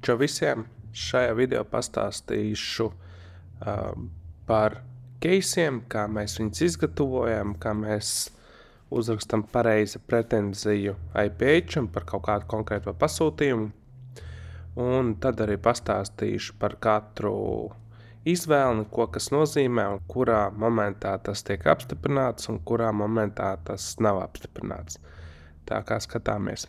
Čau visiem! Šajā video pastāstīšu par keisiem, kā mēs viņus izgatavojam, kā mēs uzrakstam pareizi pretenziju IPH par kaut kādu konkrētu pasūtījumu. Un tad arī pastāstīšu par katru izvēli, ko kas nozīmē un kurā momentā tas tiek apstiprināts un kurā momentā tas nav apstiprināts. Tā kā skatāmies.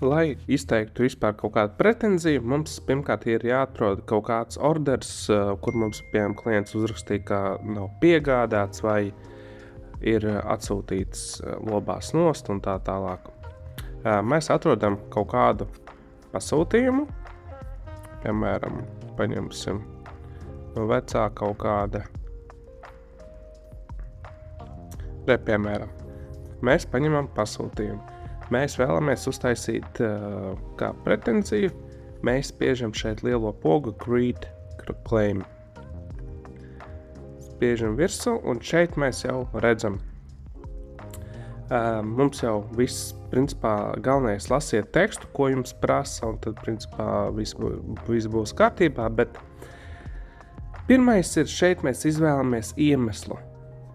Lai izteiktu vispār kaut kādu pretenziju, mums pirmkārt ir jāatrod kaut kāds orders, kur mums, piemēram, klients uzrakstīja, ka nav piegādāts vai ir atsūtīts lobās nost un tā tālāk. Mēs atrodam kaut kādu pasūtījumu, piemēram, paņemsim vecā kaut kāda. Piemēram, mēs paņemam pasūtījumu. Mēs vēlamies uztaisīt kā pretenziju, mēs spiežam šeit lielo pogu Create Claim. Spiežam virsū un šeit mēs jau redzam. Mums jau viss, principā, galvenais lasiet tekstu, ko jums prasa, un tad, principā, viss būs kārtībā, bet pirmais ir šeit mēs izvēlamies iemeslu,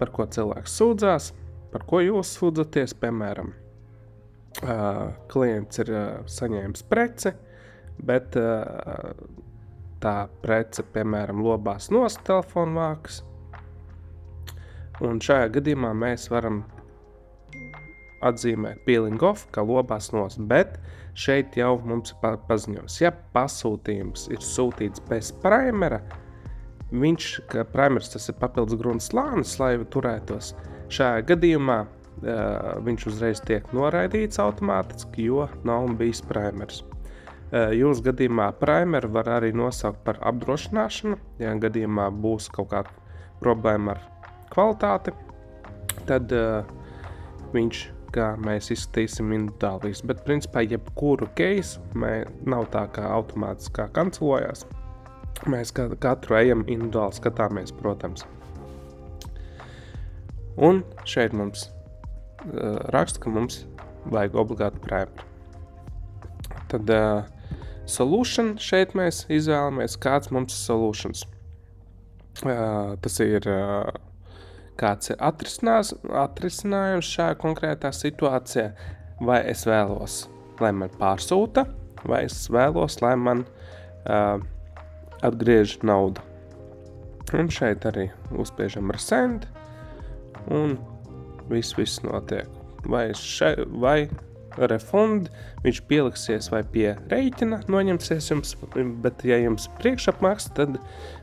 par ko cilvēks sūdzās, par ko jūs sūdzaties, piemēram. Klients ir saņēmis preci, bet tā prece, piemēram, lobās nost telefonu vākas. Un šajā gadījumā mēs varam atzīmēt peeling off, ka lobās nost, bet šeit jau mums ir paziņojums. Ja pasūtījums ir sūtīts bez primera, ka primers tas ir papildus grunts slānis, lai turētos, šajā gadījumā viņš uzreiz tiek noraidīts automātiski, jo nav bijis primers. Jūs gadījumā primeru var arī nosaukt par apdrošināšanu, ja gadījumā būs kaut kāda problēma ar kvalitāti, tad viņš, kā mēs izskatīsim individuāli, bet principā jebkuru case nav tā kā automātiski kā kancelojās. Mēs katru ejam individuāli skatāmies, protams. Un šeit mums raksta, ka mums vajag obligāti primeru. Tad solution šeit mēs izvēlamies, kāds mums ir solutions. Tas ir kāds ir atrisinājums šajā konkrētā situācijā, vai es vēlos, lai man pārsūta, vai es vēlos, lai man atgriež naudu. Un šeit arī uzspiežam resend un viss notiek. Vai refund, viņš pieliksies vai pie rēķina noņemsies jums, bet ja jums priekšapmaksa, tad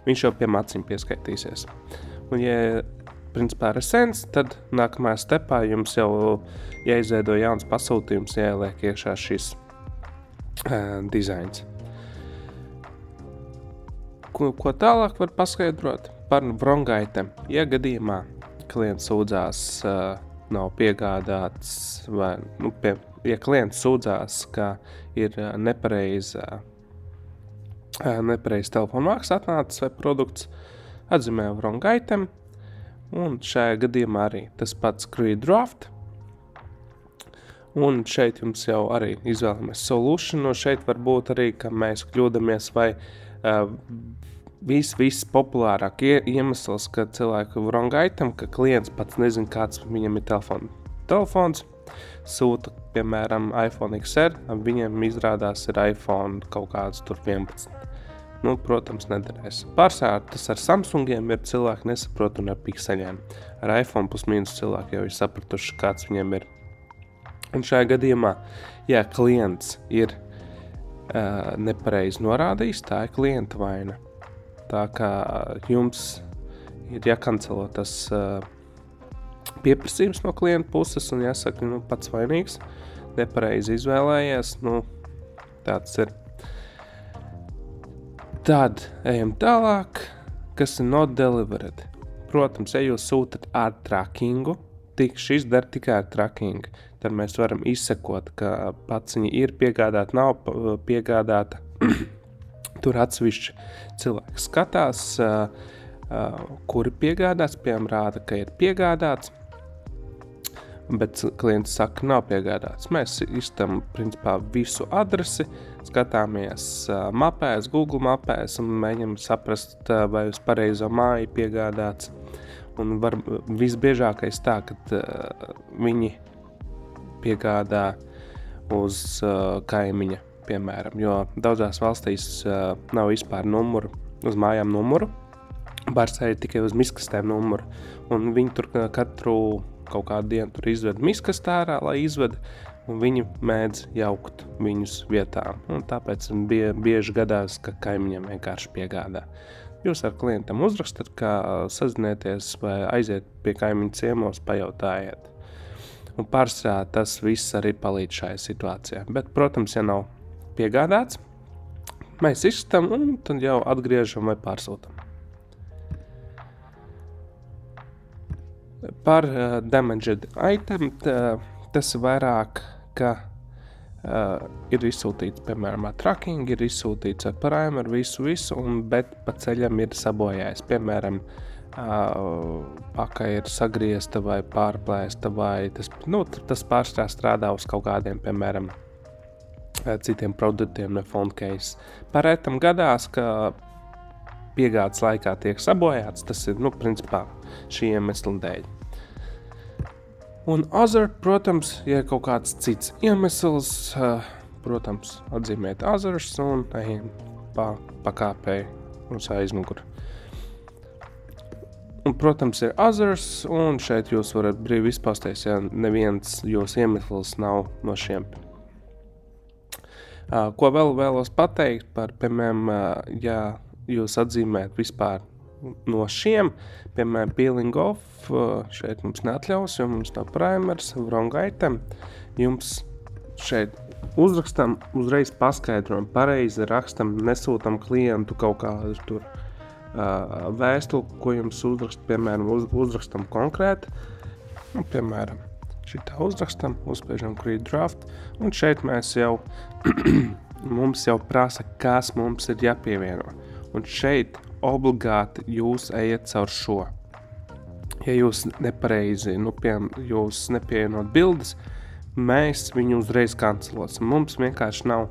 viņš jau pie macīm pieskaitīsies. Un ja principā resends, tad nākamajā stepā jums jau jāizveido jauns pasūtījums, jāieliek iekšā šis dizains. Ko tālāk var paskaidrot par wrong item? Ja gadījumā klients sūdzās, nav piegādāts, vai, ja klients sūdzās, ka ir nepareiz telefonu vāks atnācis vai produkts, atzīmē wrong item, un šajā gadījumā arī tas pats create draft, un šeit jums jau arī izvēlamies solution, un šeit var būt arī, ka mēs kļūdamies vai viss populārāk iemesls, ka cilvēku wrong item, ka klients pats nezin, kāds viņam ir telefons, sūta, piemēram, iPhone XR, viņam izrādās ir iPhone kaut kāds tur 11. Protams, nederēs. Pārsvarā tas ar Samsungiem ir cilvēki nesaprot un ar pikseļiem. Ar iPhone +- cilvēki jau ir sapratuši, kāds viņam ir. Un šajā gadījumā, ja klients ir nepareizi norādījis, tā ir klienta vaina. Tā kā jums ir jākancelo tas pieprasījums no klienta puses un jāsaka, pats vainīgs, nepareizi izvēlējies, tāds ir. Tad ejam tālāk, kas ir not delivered. Protams, ja jūs sūtat ar trackingu, šis der tikai ar trackingu, tad mēs varam izsekot, ka pats viņa ir piegādāta, nav piegādāta. Tur atsevišķi cilvēki skatās, kuri piegādāts, piemēram, rāda, ka ir piegādāts, bet klients saka, nav piegādāts. Mēs izstam, principā, visu adresi, skatāmies mapēs, Google mapēs un mēģinam saprast, vai uz pareizo māju piegādāts. Un visbiežākais tā, kad viņi piegādā uz kaimiņa, piemēram, jo daudzās valstīs nav vispār numuru, uz mājām numuru, Barsē ir tikai uz miskastēm numuru, un viņi tur katru kaut kādu dienu tur izved miskastē ārā, lai izved, un viņi mēdz jaukt viņus vietām, un tāpēc bieži gadās, ka kaimiņiem vienkārši piegādā. Jūs ar klientam uzrakstat, kā sazinieties vai aiziet pie kaimiņa ciemos, pajautājiet. Un pārsvarā tas viss arī palīdz šajā situācijā. Bet, protams, ja nav piegādāts, mēs izskatām un tad jau atgriežam vai pārsūtam. Par damaged item tas ir vairāk, ka ir izsūtīts, piemēram, ar tracking, ir izsūtīts ar primer, visu, bet pa ceļam ir sabojājis, piemēram, paka ir sagriezta vai pārplēsta, vai tas pārstrā strādā uz kaut kādiem, piemēram, citiem produktiem no phone case. Parētam gadās, ka piegādes laikā tiek sabojāts, tas ir, principā, šī iemesla dēļ. Un other, protams, ja ir kaut kāds cits iemesls, protams, atzīmēt others un ejam pa kāpēju uz aizmuguri. Un, protams, ir others, un šeit jūs varat brīvi izpausties, ja neviens jūs iemesls nav no šiem. Ko vēl vēlos pateikt par, piemēram, ja jūs atzīmēt vispār no šiem, piemēram, peeling off, šeit mums neatļaus, jo mums nav primers, wrong item, jums šeit uzrakstam, uzreiz paskaidrojam, pareizi rakstam, nesūtam klientu kaut kādu tur vēstuli, ko jums uzrakst, piemēram, uzrakstam konkrēti, piemēram, šitā uzrakstam, uzspiežam create draft, un šeit mēs jau, mums jau prasa, kas mums ir jāpievieno, un šeit obligāti jūs ejat caur šo. Ja jūs nepareizi, jūs nepievienot bildes, mēs viņu uzreiz kancelosim. Mums vienkārši nav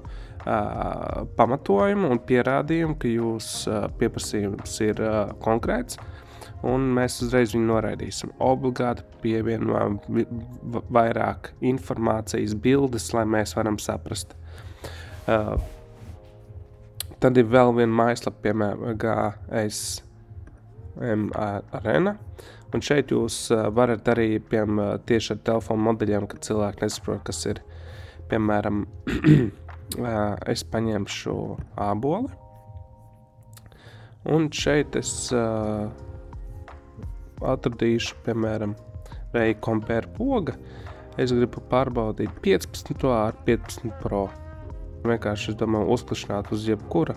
pamatojumu un pierādījumu, ka jūs pieprasījums ir konkrēts, un mēs uzreiz viņu noraidīsim. Obligāti pievienojam vairāk informācijas bildes, lai mēs varam saprast. Tad ir vēl viena mājaslapa, piemēram, GSM Arena, un šeit jūs varat arī tieši ar telefonu modeļiem, kad cilvēki nesaprot, kas ir, piemēram, es paņemšu āboli, un šeit es atradīšu, piemēram, vai compare poga. Es gribu pārbaudīt 15 ar 15 Pro. Vienkārši, es domāju, uzklišināt uz jebkura,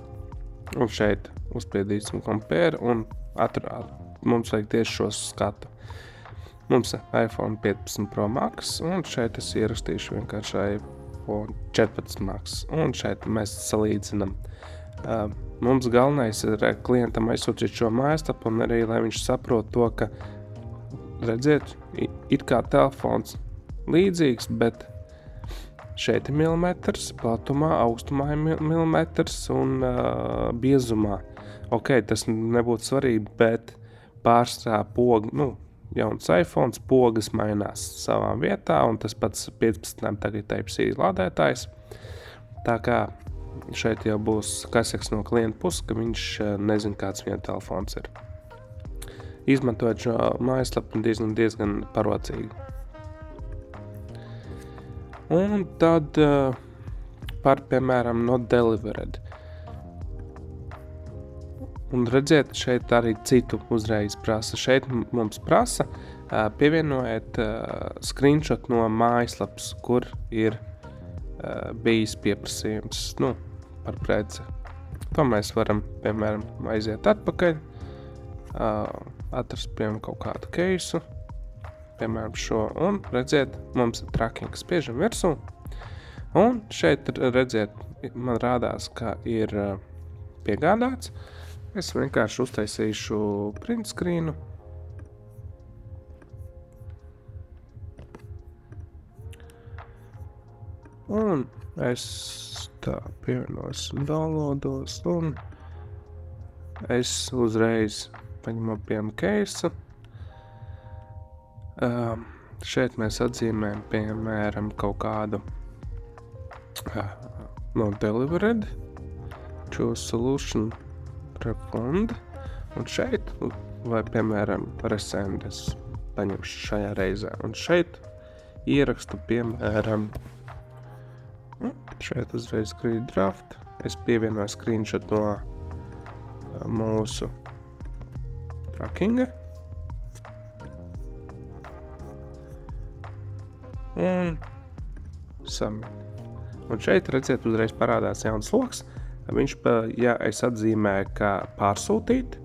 un šeit uzspiedīsim compare, un mums vajag tieši šo skatu. Mums ir iPhone 15 Pro Max, un šeit es ierakstīšu vienkārši iPhone 14 Max, un šeit mēs salīdzinam. Mums galvenais ir klientam aizsūtīt šo mājaslapu, un arī, lai viņš saprot to, ka, redziet, it kā telefons līdzīgs, bet šeit ir milimetrs, platumā, augstumā ir milimetrs un biezumā. Ok, tas nebūtu svarīgi, bet pārstrā poga, jauns iPhones, pogas mainās savā vietā, un tas pats 15. tagad Type-C lādētājs. Tā kā šeit jau būs kaseks no klienta puses, ka viņš nezin, kāds viņa telefons ir. Izmantojot šo mājaslapu diezgan parocīgi. Un tad par, piemēram, not delivered. Un redziet, šeit arī citu uzreiz prasa. Šeit mums prasa pievienojiet screenshot no mājaslapas, kur ir bijis pieprasījums par preci. To mēs varam, piemēram, aiziet atpakaļ, atrast, piemēram, kaut kādu keisu, piemēram, šo, un redziet, mums ir tracking, spiežam virsū, un šeit, redziet, man rādās, ka ir piegādāts. Es vienkārši uztaisīšu print screenu. Un es tā pievienos downloados un es uzreiz paņemu piemēram case. Šeit mēs atzīmējam, piemēram, kaut kādu no delivered, choose solution, refund, un šeit, vai, piemēram, resend es paņemšu šajā reizē, un šeit ierakstu, piemēram, šeit uzreiz create draft, es pievienoju screenshot no mūsu trackinga, un submit. Un šeit, redziet, uzreiz parādās jauns loks. Viņš, ja es atzīmēju, kā pārsūtīt,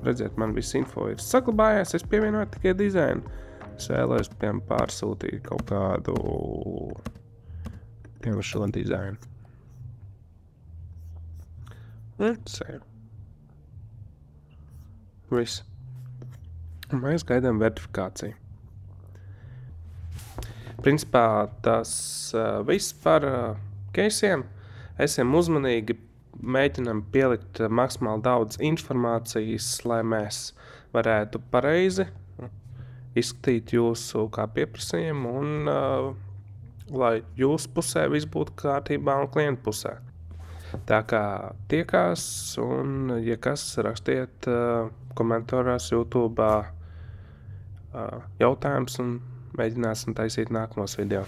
redziet, man viss info ir saglabājās, es pievienoju tikai dizainu. Es vēlējos, piemēram, pārsūtīt kaut kādu, piemēram, šo dizainu. Un save. Viss. Un mēs gaidām verifikāciju. Principā tas viss par case'iem. Esam uzmanīgi, mēģinam pielikt maksimāli daudz informācijas, lai mēs varētu pareizi izskatīt jūsu kā pieprasījumu un lai jūsu pusē viss būtu kārtībā un klientu pusē. Tā kā tiekās un, ja kas, rakstiet komentārās YouTube jautājums un mēģināsim taisīt nākamos video.